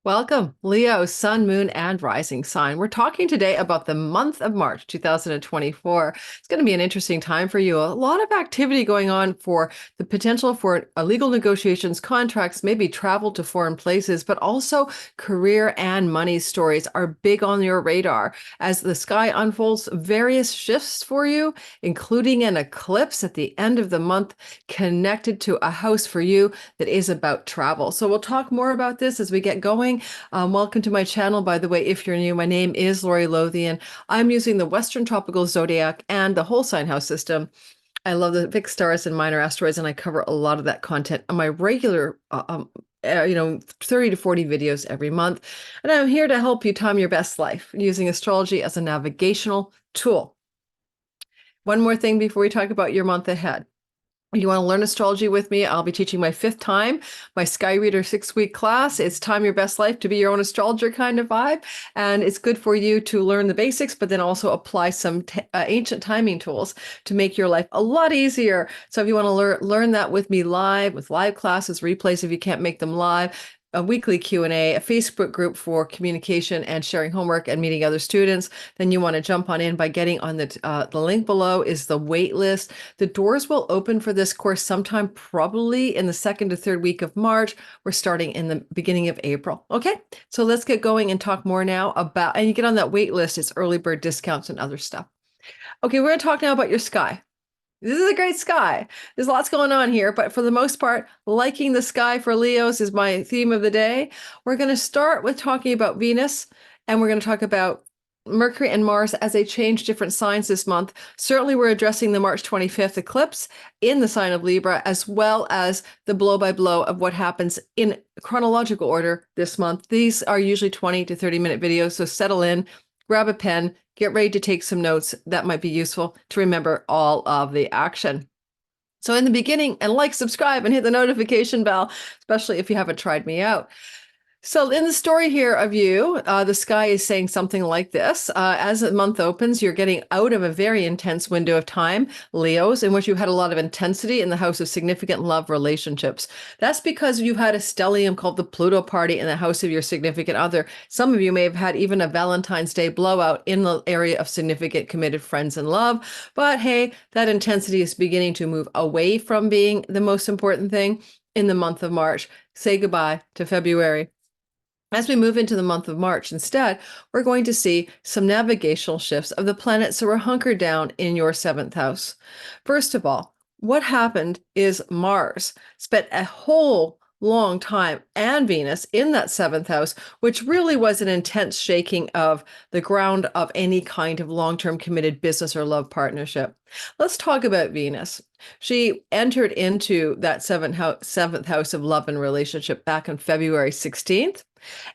Welcome, Leo, Sun, Moon, and Rising sign. We're talking today about the month of March 2024. It's going to be an interesting time for you. A lot of activity going on for the potential for legal negotiations, contracts, maybe travel to foreign places, but also career and money stories are big on your radar as the sky unfolds various shifts for you, including an eclipse at the end of the month connected to a house for you that is about travel. So we'll talk more about this as we get going. Welcome to my channel, by the way. If you're new, my name is Lori Lothian. I'm using the Western Tropical Zodiac and the whole sign house system. I love the fixed stars and minor asteroids, and I cover a lot of that content on my regular 30 to 40 videos every month. And I'm here to help you time your best life using astrology as a navigational tool. One more thing before we talk about your month ahead. You want to learn astrology with me? I'll be teaching my 5th time, my Sky Reader 6-week class. It's time your best life to be your own astrologer kind of vibe. And it's good for you to learn the basics, but then also apply some ancient timing tools to make your life a lot easier. So if you want to learn that with me live, with live classes, replays if you can't make them live, a weekly Q&A, a Facebook group for communication and sharing homework and meeting other students, then you want to jump on in by getting on the link below is the wait list. The doors will open for this course sometime probably in the 2nd to 3rd week of March. We're starting in the beginning of April. Okay, so let's get going and talk more now about, and you get on that wait list, it's early bird discounts and other stuff. Okay, we're going to talk now about your sky. This is a great sky. There's lots going on here, but for the most part, liking the sky for Leos is my theme of the day. We're going to start with talking about Venus, and we're going to talk about Mercury and Mars as they change different signs this month. Certainly, we're addressing the March 25th eclipse in the sign of Libra, as well as the blow-by-blow of what happens in chronological order this month. These are usually 20 to 30-minute videos, so settle in, grab a pen, get ready to take some notes. That might be useful to remember all of the action. So in the beginning, and subscribe, and hit the notification bell, especially if you haven't tried me out. So in the story here of you, the sky is saying something like this. As the month opens, you're getting out of a very intense window of time, Leos, in which you had a lot of intensity in the house of significant love relationships. That's because you had a stellium called the Pluto party in the house of your significant other. Some of you may have had even a Valentine's Day blowout in the area of significant committed friends and love. But hey, that intensity is beginning to move away from being the most important thing in the month of March. Say goodbye to February. As we move into the month of March, instead, we're going to see some navigational shifts of the planets that were hunkered down in your 7th house. First of all, what happened is Mars spent a whole long time and Venus in that 7th house, which really was an intense shaking of the ground of any kind of long-term committed business or love partnership. Let's talk about Venus. She entered into that 7th house of love and relationship back on February 16th.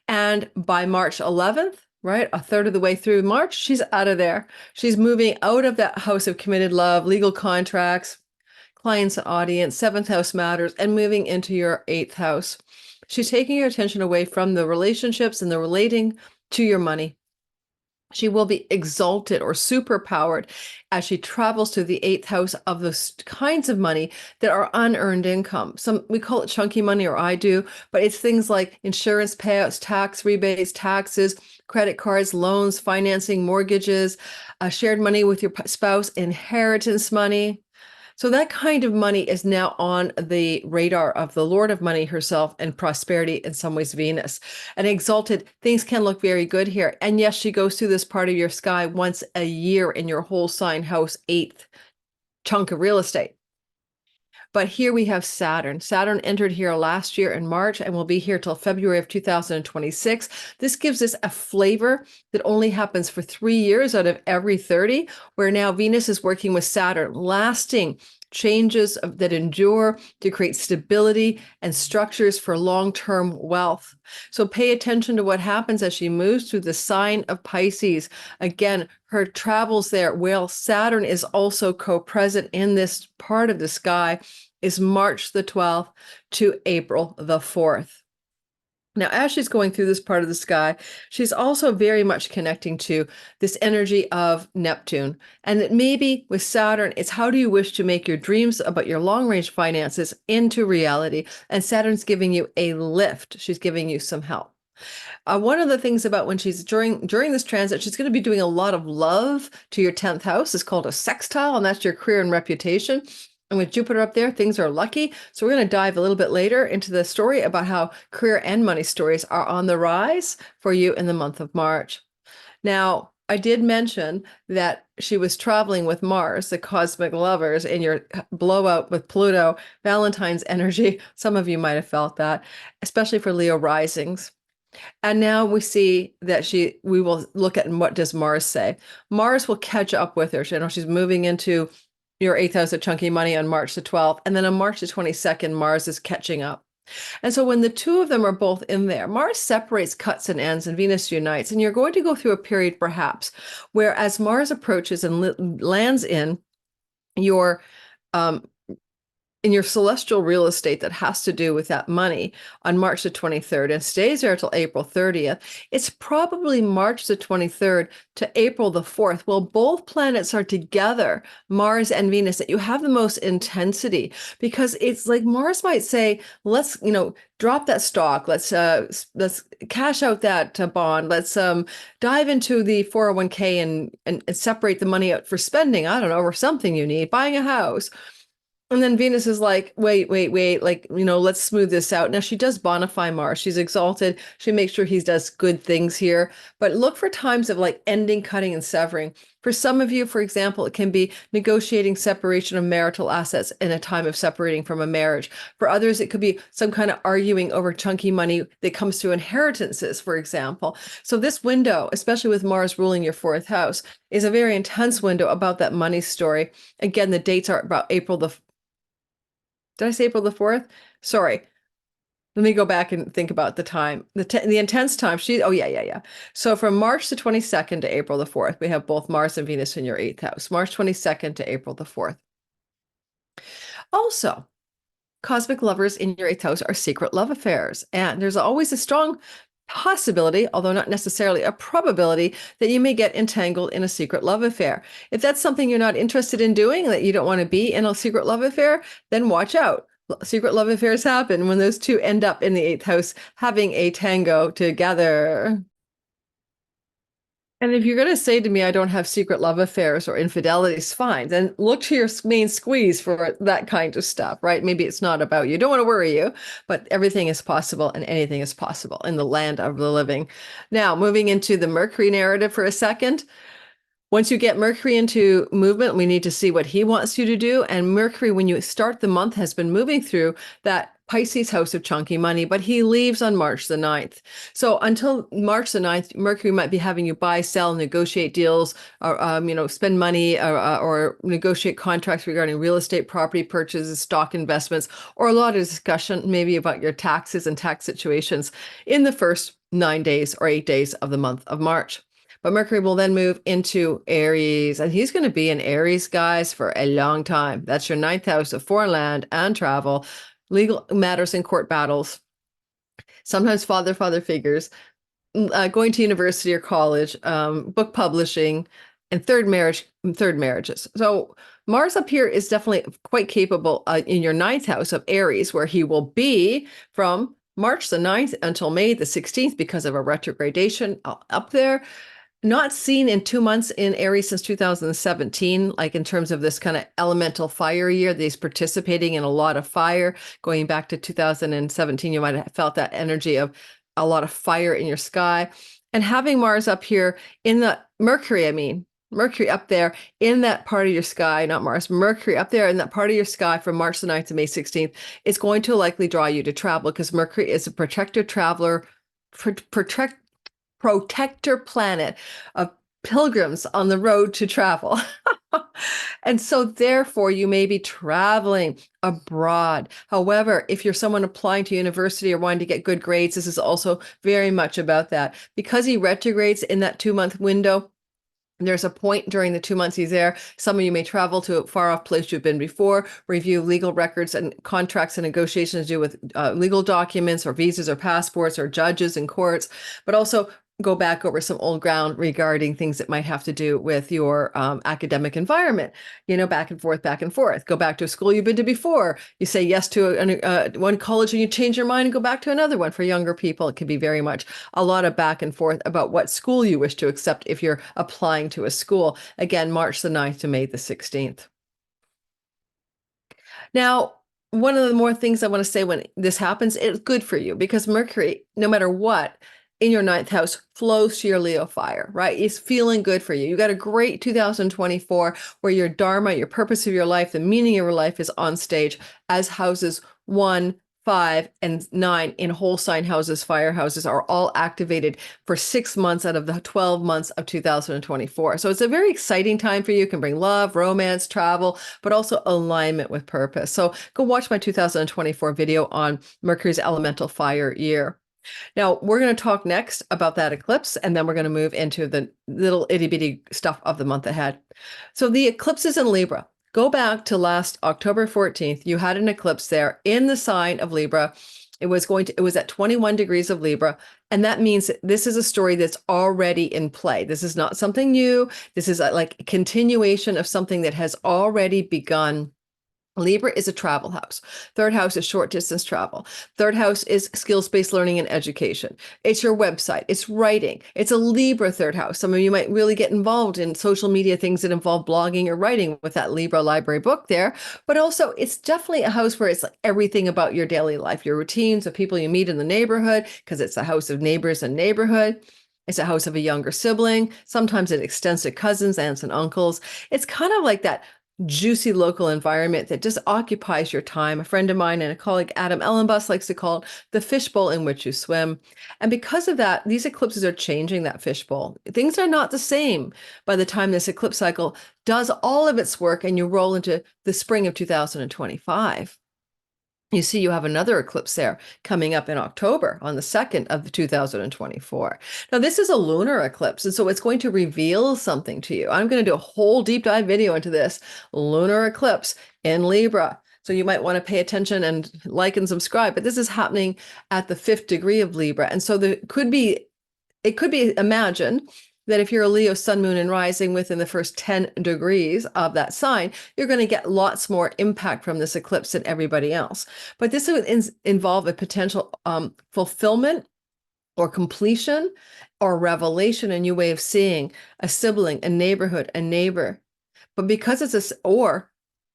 And by March 11th, right, a third of the way through March, she's out of there. She's moving out of that house of committed love, legal contracts, clients and audience, 7th house matters, and moving into your 8th house. She's taking your attention away from the relationships and the relating to your money. She will be exalted or superpowered as she travels to the 8th house of those kinds of money that are unearned income. We call it chunky money, or I do, but it's things like insurance payouts, tax rebates, taxes, credit cards, loans, financing, mortgages, shared money with your spouse, inheritance money. So that kind of money is now on the radar of the Lord of Money herself and prosperity, in some ways, Venus. And exalted, things can look very good here. And yes, she goes through this part of your sky once a year in your whole sign house 8th chunk of real estate. But here we have Saturn. Saturn entered here last year in March and will be here till February of 2026. This gives us a flavor that only happens for 3 years out of every 30, where now Venus is working with Saturn, lasting changes that endure to create stability and structures for long-term wealth. So pay attention to what happens as she moves through the sign of Pisces. Again, her travels there, while Saturn is also co-present in this part of the sky, is March the 12th to April the 4th. Now, as she's going through this part of the sky, she's also very much connecting to this energy of Neptune. And that maybe with Saturn, it's how do you wish to make your dreams about your long-range finances into reality? And Saturn's giving you a lift. She's giving you some help. One of the things about when she's during this transit, she's going to be doing a lot of love to your 10th house. It's called a sextile, and that's your career and reputation. And with Jupiter up there, things are lucky. So we're going to dive a little bit later into the story about how career and money stories are on the rise for you in the month of March. Now, I did mention that she was traveling with Mars, the cosmic lovers, in your blowout with Pluto, Valentine's energy. Some of you might have felt that, especially for Leo risings. And now we see that we will look at what does Mars say. Mars will catch up with her. She's moving into your 8th house of chunky money on March the 12th. And then on March the 22nd, Mars is catching up. And so when the two of them are both in there, Mars separates cuts and ends and Venus unites. And you're going to go through a period perhaps where as Mars approaches and lands um, in your celestial real estate that has to do with that money on March the 23rd and stays there till April 30th, it's probably March the 23rd to April the 4th. Well, both planets are together, Mars and Venus, that you have the most intensity, because it's like Mars might say, let's, drop that stock. Let's cash out that bond. Let's dive into the 401k and separate the money out for spending, I don't know, or something you need, buying a house. And then Venus is like, wait, like, let's smooth this out. Now she does bonify Mars. She's exalted. She makes sure he does good things here. But look for times of like ending, cutting, and severing. For some of you, for example, it can be negotiating separation of marital assets in a time of separating from a marriage. For others, it could be some kind of arguing over chunky money that comes through inheritances, for example. So this window, especially with Mars ruling your 4th house, is a very intense window about that money story. Again, the dates are about did I say April the 4th? Sorry. Let me go back and think about the time. The intense time. Yeah. So from March the 22nd to April the 4th, we have both Mars and Venus in your 8th house. March 22nd to April the 4th. Also, cosmic lovers in your 8th house are secret love affairs. And there's always a strong possibility, although not necessarily a probability, that you may get entangled in a secret love affair. If that's something you're not interested in doing, that you don't want to be in a secret love affair, then watch out. Secret love affairs happen when those two end up in the 8th house having a tango together. And if you're going to say to me, I don't have secret love affairs or infidelities, fine, then look to your main squeeze for that kind of stuff, right? Maybe it's not about you. Don't want to worry you, but everything is possible and anything is possible in the land of the living. Now, moving into the Mercury narrative for a second. Once you get Mercury into movement, we need to see what he wants you to do. And Mercury, when you start the month, has been moving through that Pisces house of chunky money, but he leaves on March the 9th. So until March the 9th, Mercury might be having you buy, sell, negotiate deals, or spend money or negotiate contracts regarding real estate, property purchases, stock investments, or a lot of discussion maybe about your taxes and tax situations in the first 9 days or 8 days of the month of March. But Mercury will then move into Aries, and he's going to be in Aries, guys, for a long time. That's your 9th house of foreign land and travel, legal matters and court battles, sometimes father figures, going to university or college, book publishing, and third marriages. So Mars up here is definitely quite capable in your 9th house of Aries, where he will be from March the 9th until May the 16th because of a retrogradation up there. Not seen in 2 months in Aries since 2017, like in terms of this kind of elemental fire year that he's participating in a lot of fire. Going back to 2017, you might have felt that energy of a lot of fire in your sky. And having Mars up here in the Mercury up there in that part of your sky, not Mars, Mercury up there in that part of your sky from March the 9th to May 16th, is going to likely draw you to travel because Mercury is a protector traveler, protector planet of pilgrims on the road to travel. And so therefore you may be traveling abroad. However, if you're someone applying to university or wanting to get good grades, this is also very much about that. Because he retrogrades in that 2-month window, there's a point during the 2 months he's there. Some of you may travel to a far off place you've been before, review legal records and contracts and negotiations to do with legal documents or visas or passports or judges and courts, but also go back over some old ground regarding things that might have to do with your academic environment, back and forth, back and forth. Go back to a school you've been to before. You say yes to one college and you change your mind and go back to another one. For younger people, it can be very much a lot of back and forth about what school you wish to accept if you're applying to a school. Again, March the 9th to May the 16th. Now, one of the more things I want to say when this happens, it's good for you because Mercury, no matter what, in your ninth house flows to your Leo fire, right? It's feeling good for you. You got a great 2024 where your dharma, your purpose of your life, the meaning of your life is on stage as houses 1, 5, and 9 in whole sign houses, fire houses are all activated for 6 months out of the 12 months of 2024. So it's a very exciting time for you. It can bring love, romance, travel, but also alignment with purpose. So go watch my 2024 video on Mercury's elemental fire year. Now, we're going to talk next about that eclipse, and then we're going to move into the little itty-bitty stuff of the month ahead. So the eclipse is in Libra. Go back to last October 14th. You had an eclipse there in the sign of Libra. It was at 21 degrees of Libra. And that means that this is a story that's already in play. This is not something new. This is like a continuation of something that has already begun. Libra is a travel house. Third house is short distance travel. Third house is skills-based learning and education. It's your website. It's writing. It's a Libra third house. Some of you might really get involved in social media things that involve blogging or writing with that Libra library book there. But also, it's definitely a house where it's like everything about your daily life, your routines, the people you meet in the neighborhood, because it's a house of neighbors and neighborhood. It's a house of a younger sibling. Sometimes it extends to cousins, aunts, and uncles. It's kind of like that juicy local environment that just occupies your time. A friend of mine and a colleague, Adam Ellenbus, likes to call it the fishbowl in which you swim. And because of that, these eclipses are changing that fishbowl. Things are not the same by the time this eclipse cycle does all of its work and you roll into the spring of 2025. You see, you have another eclipse there coming up in October on the 2nd of 2024. Now, this is a lunar eclipse, and so it's going to reveal something to you. I'm going to do a whole deep dive video into this lunar eclipse in Libra. So you might want to pay attention and like and subscribe, but this is happening at the 5th degree of Libra. And so it could be imagined that if you're a Leo sun, moon, and rising within the first 10 degrees of that sign, you're going to get lots more impact from this eclipse than everybody else. But this would involve a potential fulfillment or completion or revelation, a new way of seeing a sibling, a neighborhood, a neighbor. But because it's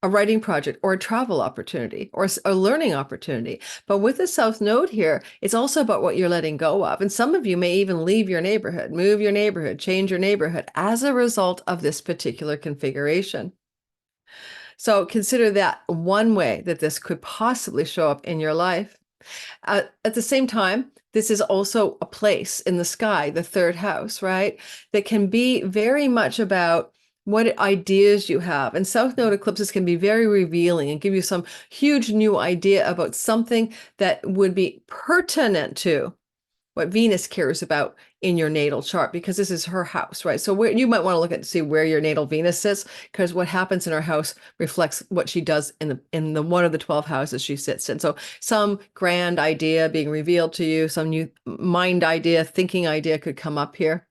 a writing project or a travel opportunity or a learning opportunity. But with the South Node here, it's also about what you're letting go of. And some of you may even leave your neighborhood, move your neighborhood, change your neighborhood as a result of this particular configuration. So consider that one way that this could possibly show up in your life. At the same time, this is also a place in the sky, the third house, right? That can be very much about what ideas you have. And South Node eclipses can be very revealing and give you some huge new idea about something that would be pertinent to what Venus cares about in your natal chart, because this is her house, right? So you might want to look at see where your natal Venus is, because what happens in her house reflects what she does in the one of the 12 houses she sits in. So some grand idea being revealed to you, some new mind idea, thinking idea could come up here.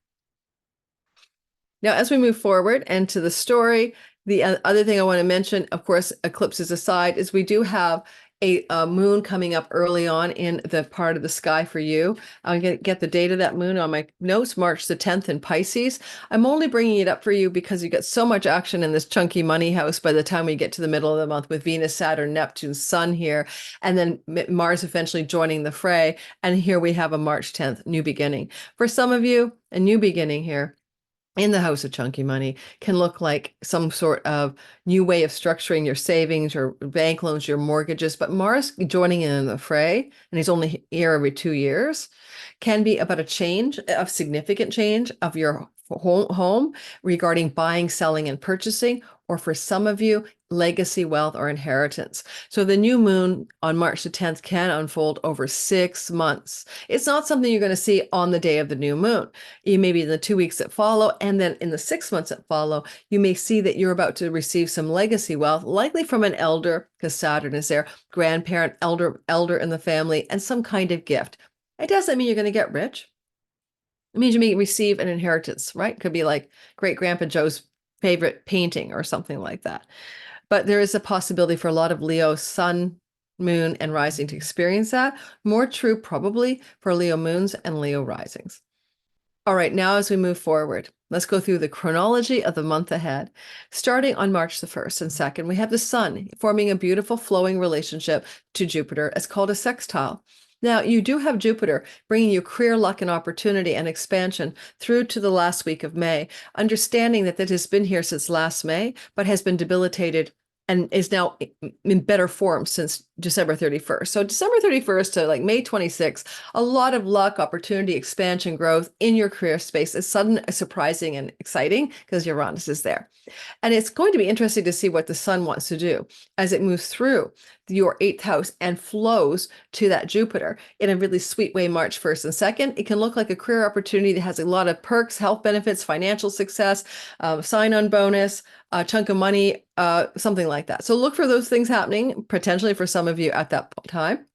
Now, as we move forward into the story, the other thing I want to mention, of course, eclipses aside, is we do have a moon coming up early on in the part of the sky for you. I'm going to get the date of that moon on my notes, March the 10th in Pisces. I'm only bringing it up for you because you get so much action in this chunky money house by the time we get to the middle of the month with Venus, Saturn, Neptune, Sun here, and then Mars eventually joining the fray. And here we have a March 10th new beginning. For some of you, a new beginning here in the house of chunky money can look like some sort of new way of structuring your savings, your bank loans, your mortgages. But Mars joining in the fray, and he's only here every 2 years, can be about a change, of significant change of your home regarding buying, selling, and purchasing, or for some of you, legacy wealth or inheritance. So the new moon on March the 10th can unfold over 6 months. It's not something you're going to see on the day of the new moon. You may be in the 2 weeks that follow, and then in the 6 months that follow, you may see that you're about to receive some legacy wealth, likely from an elder, because Saturn is there, grandparent, elder in the family, and some kind of gift. It doesn't mean you're going to get rich. It means you may receive an inheritance, right? Could be like great grandpa Joe's favorite painting or something like that. But there is a possibility for a lot of Leo sun, moon, and rising to experience that. More true probably for Leo moons and Leo risings. All right, now as we move forward, let's go through the chronology of the month ahead. Starting on March the 1st and 2nd, we have the sun forming a beautiful flowing relationship to Jupiter. It's called a sextile. Now, you do have Jupiter bringing you career luck and opportunity and expansion through to the last week of May, understanding that has been here since last May, but has been debilitated and is now in better form since December 31st. So December 31st to like May 26th, a lot of luck, opportunity, expansion, growth in your career space is sudden, surprising, and exciting because Uranus is there. And it's going to be interesting to see what the sun wants to do as it moves through your 8th house and flows to that Jupiter in a really sweet way, March 1st and 2nd. It can look like a career opportunity that has a lot of perks, health benefits, financial success, sign-on bonus, a chunk of money, something like that. So look for those things happening potentially for some of you at that time.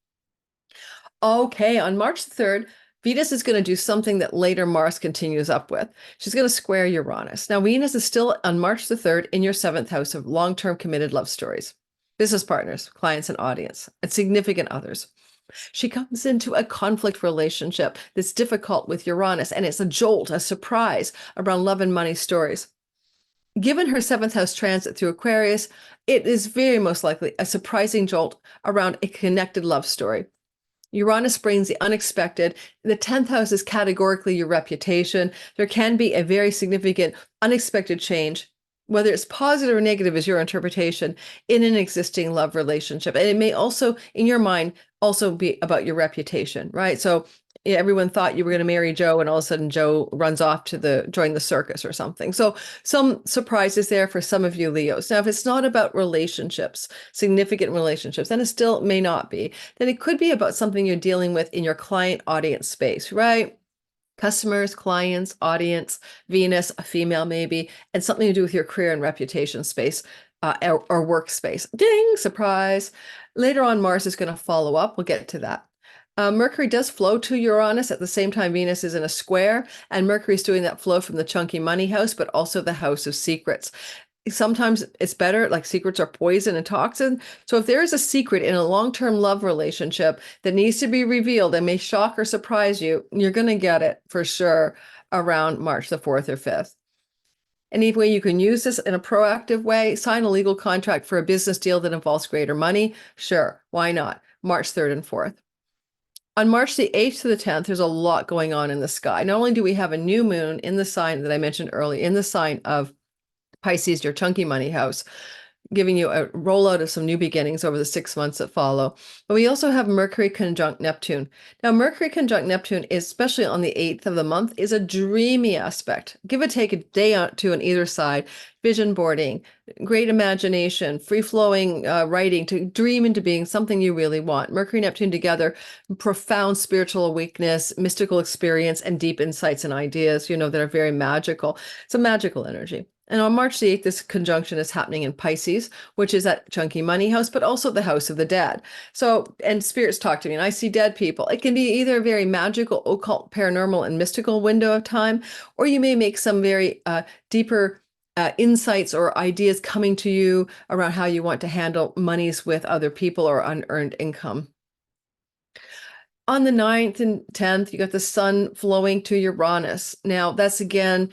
Okay, on March 3rd, Venus is going to do something that later Mars continues up with. She's going to square Uranus. Now, Venus is still on March the 3rd in your 7th house of long-term committed love stories, business partners, clients, and audience, and significant others. She comes into a conflict relationship that's difficult with Uranus, and it's a jolt, a surprise around love and money stories. Given her 7th house transit through Aquarius, it is very most likely a surprising jolt around a connected love story. Uranus brings the unexpected. The 10th house is categorically your reputation. There can be a very significant unexpected change, whether it's positive or negative is your interpretation, in an existing love relationship. And it may also, in your mind, also be about your reputation, right? So everyone thought you were going to marry Joe, and all of a sudden Joe runs off to join the circus or something. So some surprises there for some of you Leos. Now, if it's not about relationships, significant relationships, and it still may not be, then it could be about something you're dealing with in your client audience space, right? Customers, clients, audience, Venus, a female maybe, and something to do with your career and reputation space or workspace. Ding, surprise. Later on, Mars is going to follow up. We'll get to that. Mercury does flow to Uranus at the same time Venus is in a square, and Mercury is doing that flow from the chunky money house, but also the house of secrets. Sometimes it's better, like secrets are poison and toxin. So if there is a secret in a long-term love relationship that needs to be revealed and may shock or surprise you, you're going to get it for sure around March the 4th or 5th. Any way you can use this in a proactive way, sign a legal contract for a business deal that involves greater money. Sure, why not? March 3rd and 4th. On March the 8th to the 10th, there's a lot going on in the sky. Not only do we have a new moon in the sign that I mentioned earlier, in the sign of Pisces, your chunky money house, giving you a rollout of some new beginnings over the 6 months that follow. But we also have Mercury conjunct Neptune. Now, Mercury conjunct Neptune, especially on the 8th of the month, is a dreamy aspect. Give or take a day or two on either side. Vision boarding, great imagination, free-flowing writing to dream into being something you really want. Mercury Neptune together, profound spiritual awakeness, mystical experience, and deep insights and ideas, that are very magical. It's a magical energy. And on March the 8th, this conjunction is happening in Pisces, which is that chunky money house, but also the house of the dead. So, and spirits talk to me, and I see dead people. It can be either a very magical, occult, paranormal, and mystical window of time, or you may make some very deeper insights or ideas coming to you around how you want to handle monies with other people or unearned income. On the 9th and 10th, you got the sun flowing to Uranus. Now, that's again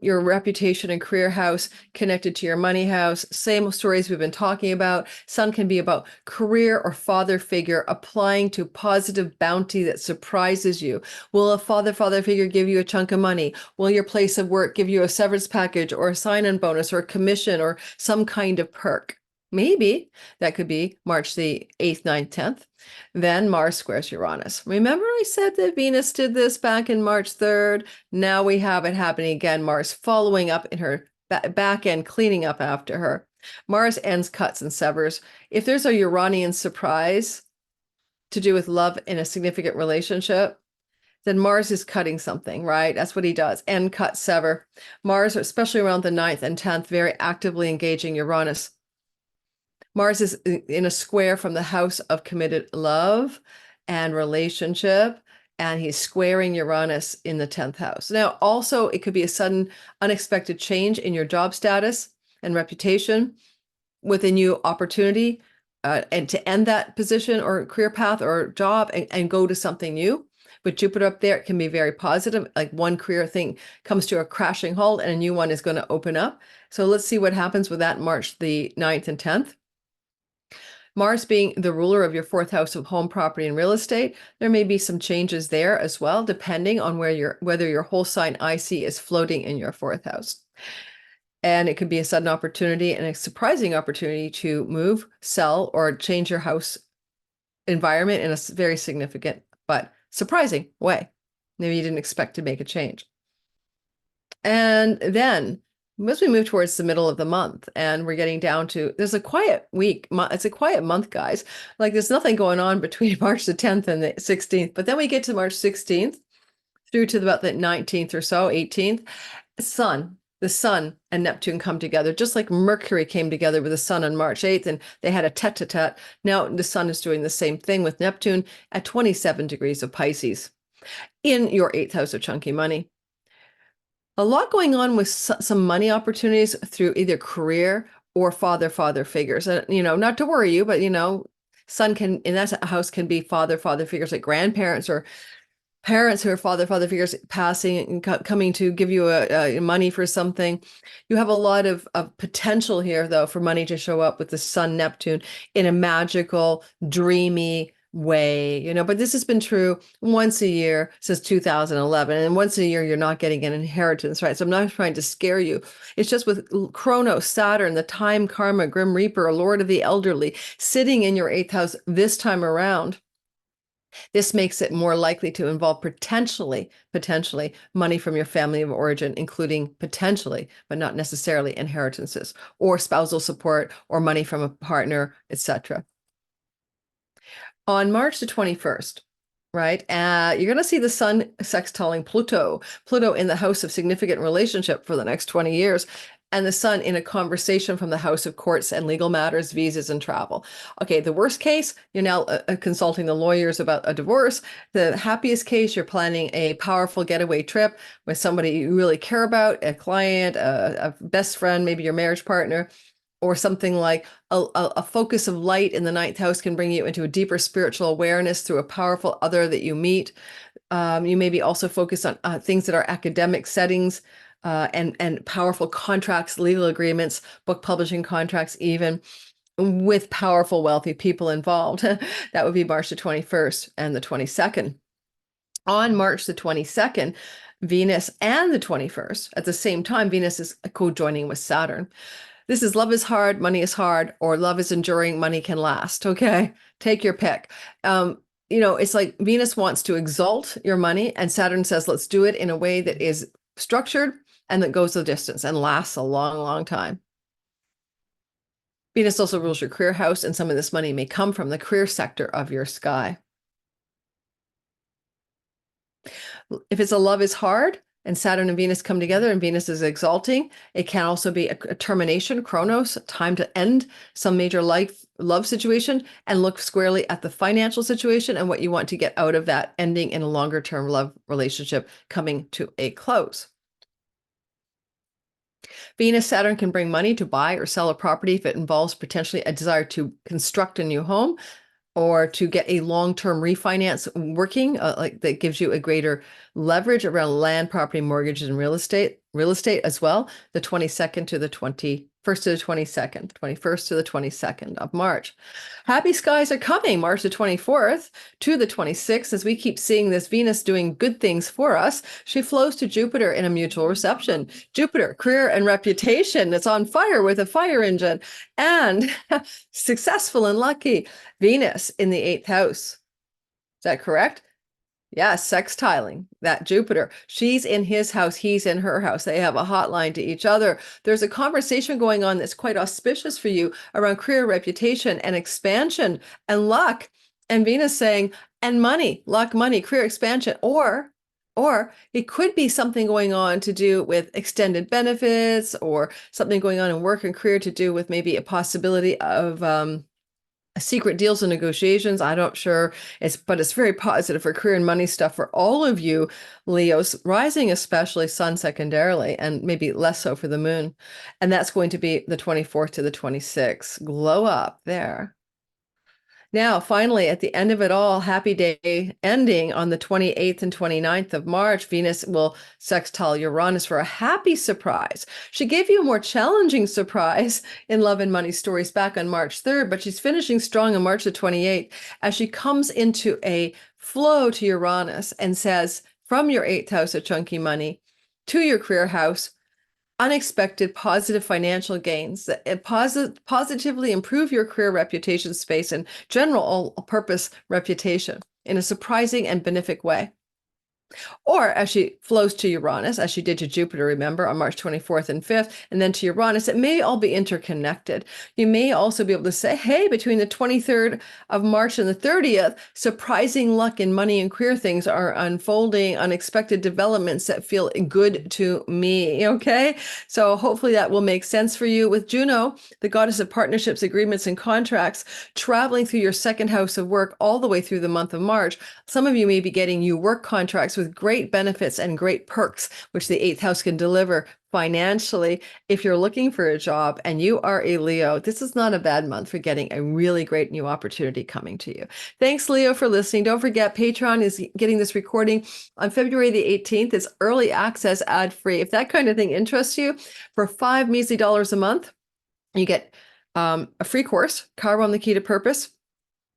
your reputation and career house connected to your money house. Same stories we've been talking about. Sun can be about career or father figure applying to positive bounty that surprises you. Will a father figure give you a chunk of money? Will your place of work give you a severance package or a sign-on bonus or a commission or some kind of perk? Maybe that could be March the 8th, 9th, 10th. Then Mars squares Uranus. Remember I said that Venus did this back in March 3rd? Now we have it happening again. Mars following up in her back end, cleaning up after her. Mars ends, cuts, and severs. If there's a Uranian surprise to do with love in a significant relationship, then Mars is cutting something, right? That's what he does. End, cut, sever. Mars, especially around the 9th and 10th, very actively engaging Uranus. Mars is in a square from the house of committed love and relationship. and he's squaring Uranus in the 10th house. Now, also, it could be a sudden, unexpected change in your job status and reputation with a new opportunity, and to end that position or career path or job and go to something new. With Jupiter up there, it can be very positive. Like one career thing comes to a crashing halt and a new one is going to open up. So let's see what happens with that March the 9th and 10th. Mars being the ruler of your fourth house of home, property, and real estate, there may be some changes there as well, depending on whether your whole sign IC is floating in your fourth house. And it could be a sudden opportunity and a surprising opportunity to move, sell, or change your house environment in a very significant but surprising way. Maybe you didn't expect to make a change. And then as we move towards the middle of the month and we're getting down to, there's a quiet week. It's a quiet month, guys. Like there's nothing going on between March the 10th and the 16th. But then we get to March 16th through to about the 19th or so, 18th. The sun and Neptune come together, just like Mercury came together with the sun on March 8th, and they had a tete-a-tete. Now the sun is doing the same thing with Neptune at 27 degrees of Pisces in your 8th house of chunky money. A lot going on with some money opportunities through either career or father figures. And, not to worry you, but, sun can, in that house, can be father figures like grandparents or parents who are father figures passing and coming to give you a money for something. You have a lot of potential here, though, for money to show up with the sun Neptune in a magical, dreamy way, but this has been true once a year since 2011, and once a year you're not getting an inheritance, right? So I'm not trying to scare you. It's just with Chronos, Saturn, the time karma, Grim Reaper, Lord of the Elderly sitting in your 8th house this time around. This makes it more likely to involve potentially money from your family of origin, including potentially, but not necessarily, inheritances or spousal support or money from a partner, etc. On March the 21st, right, you're going to see the sun sextiling Pluto in the house of significant relationship for the next 20 years. And the sun in a conversation from the house of courts and legal matters, visas, and travel. Okay, the worst case, you're now consulting the lawyers about a divorce. The happiest case, you're planning a powerful getaway trip with somebody you really care about, a client, a best friend, maybe your marriage partner, or something like a focus of light in the 9th house can bring you into a deeper spiritual awareness through a powerful other that you meet. You may be also focused on things that are academic settings, and powerful contracts, legal agreements, book publishing contracts, even with powerful, wealthy people involved. That would be March the 21st and the 22nd. On March the 22nd, Venus and the 21st, at the same time, Venus is co-joining with Saturn. This is love is hard, money is hard, or love is enduring, money can last. Okay, take your pick. It's like Venus wants to exalt your money, and Saturn says, let's do it in a way that is structured and that goes the distance and lasts a long, long time. Venus also rules your career house, and some of this money may come from the career sector of your sky. If it's a love is hard and Saturn and Venus come together and Venus is exalting, it can also be a termination, Chronos, time to end some major love situation and look squarely at the financial situation and what you want to get out of that, ending in a longer term love relationship coming to a close. Venus, Saturn can bring money to buy or sell a property if it involves potentially a desire to construct a new home or to get a long-term refinance working, like that gives you a greater leverage around land, property, mortgages, and real estate as well. The 22nd to the 21st to the 22nd, 21st to the 22nd of March. Happy skies are coming March the 24th to the 26th, as we keep seeing this Venus doing good things for us. She flows to Jupiter in a mutual reception. Jupiter, career and reputation. It's on fire with a fire engine and successful and lucky. Venus in the 8th house. Is that correct? Yeah, sextiling that Jupiter. She's in his house, he's in her house. They have a hotline to each other. There's a conversation going on that's quite auspicious for you around career, reputation, and expansion and luck. And Venus saying, and money, luck, money, career expansion, or it could be something going on to do with extended benefits or something going on in work and career to do with maybe a possibility of secret deals and negotiations. I'm not sure, but it's very positive for career and money stuff for all of you Leos, rising especially, sun secondarily, and maybe less so for the moon. And that's going to be the 24th to the 26th. Glow up there. Now, finally, at the end of it all, happy day ending on the 28th and 29th of March, Venus will sextile Uranus for a happy surprise. She gave you a more challenging surprise in Love and Money Stories back on March 3rd, but she's finishing strong on March the 28th as she comes into a flow to Uranus and says, from your 8th house of chunky money to your career house, unexpected positive financial gains that positively improve your career reputation space and general all-purpose reputation in a surprising and benefic way. Or as she flows to Uranus, as she did to Jupiter, remember, on March 24th and 5th, and then to Uranus, it may all be interconnected. You may also be able to say, hey, between the 23rd of March and the 30th, surprising luck in money and career things are unfolding, unexpected developments that feel good to me, okay? So hopefully that will make sense for you. With Juno, the goddess of partnerships, agreements, and contracts, traveling through your second house of work all the way through the month of March, some of you may be getting new work contracts with great benefits and great perks, which the 8th house can deliver financially. If you're looking for a job and you are a Leo, this is not a bad month for getting a really great new opportunity coming to you. Thanks, Leo, for listening. Don't forget, Patreon is getting this recording on February the 18th. It's early access, ad-free. If that kind of thing interests you, for $5 measly a month, you get a free course, Chiron, the Key to Purpose,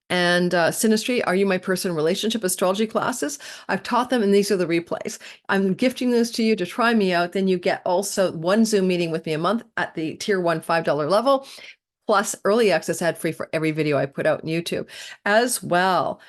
and Synastry, Are You My Person relationship astrology classes. I've taught them, and these are the replays. I'm gifting those to you to try me out. Then you get also one Zoom meeting with me a month at the tier 1 $5 level, plus early access ad-free for every video I put out on YouTube, as well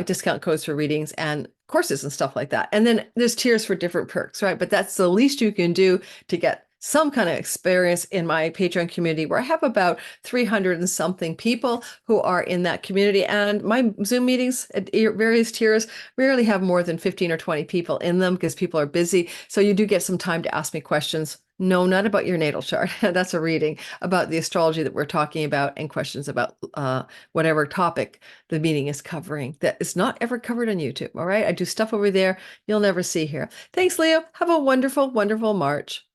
discount codes for readings and courses and stuff like that. And then there's tiers for different perks, right? But that's the least you can do to get some kind of experience in my Patreon community, where I have about 300 and something people who are in that community. And my Zoom meetings at various tiers rarely have more than 15 or 20 people in them because people are busy. So you do get some time to ask me questions. No, not about your natal chart. That's a reading about the astrology that we're talking about and questions about whatever topic the meeting is covering that is not ever covered on YouTube. All right. I do stuff over there you'll never see here. Thanks, Leo. Have a wonderful, wonderful March.